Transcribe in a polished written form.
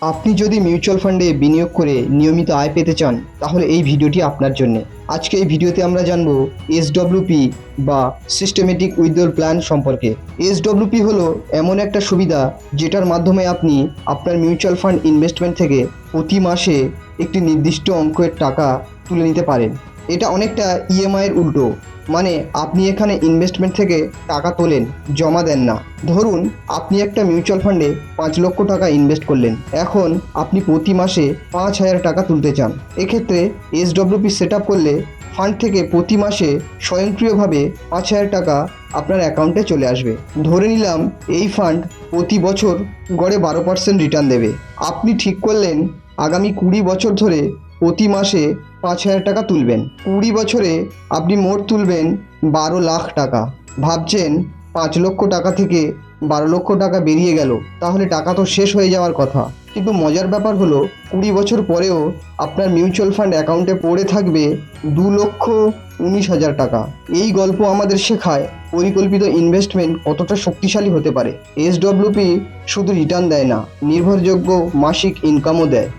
আপনি যদি মিউচুয়াল ফান্ডে বিনিয়োগ করে নিয়মিত আয় পেতে চান তাহলে এই ভিডিওটি আপনার জন্য। আজকে এই ভিডিওতে আমরা জানব এসডব্লিউপি বা সিস্টেমেটিক উইথড্রল প্ল্যান সম্পর্কে। এসডব্লিউপি হলো এমন একটা সুবিধা যেটার মাধ্যমে আপনি আপনার মিউচুয়াল ফান্ড ইনভেস্টমেন্ট থেকে প্রতি মাসে একটি নির্দিষ্ট অঙ্কের টাকা তুলে নিতে পারেন। এটা অনেকটা ইএমআই এর উল্টো, মানে আপনি এখানে ইনভেস্টমেন্ট থেকে টাকা তোলেন, জমা দেন না। ধরুন আপনি একটা মিউচুয়াল ফান্ডে 5 লক্ষ টাকা ইনভেস্ট করলেন, এখন আপনি প্রতি মাসে 5,000 টাকা তুলতে চান। এক্ষেত্রে এসডব্লিউপি সেট আপ করলে ফান্ড থেকে প্রতি মাসে স্বয়ংক্রিয়ভাবে 5,000 টাকা আপনার অ্যাকাউন্টে চলে আসবে। ধরে নিলাম এই ফান্ড প্রতি বছর গড়ে 12% রিটার্ন দেবে। আপনি ঠিক করলেন আগামী 20 বছর ধরে প্রতি মাসে 5,000 টাকা তুলবেন। 20 বছরে আপনি মোট তুলবেন 12 লাখ টাকা। ভাবছেন 5 লক্ষ টাকা থেকে 12 লক্ষ টাকা বেরিয়ে গেল, তাহলে টাকা তো শেষ হয়ে যাওয়ার কথা। কিন্তু মজার ব্যাপার হলো 20 বছর পরেও আপনার মিউচুয়াল ফান্ড অ্যাকাউন্টে পড়ে থাকবে 2,19,000 টাকা। এই গল্প আমাদের শেখায় পরিকল্পিত ইনভেস্টমেন্ট কতটা শক্তিশালী হতে পারে। এসডব্লিউপি শুধু রিটার্ন দেয় না, নির্ভরযোগ্য মাসিক ইনকামও দেয়।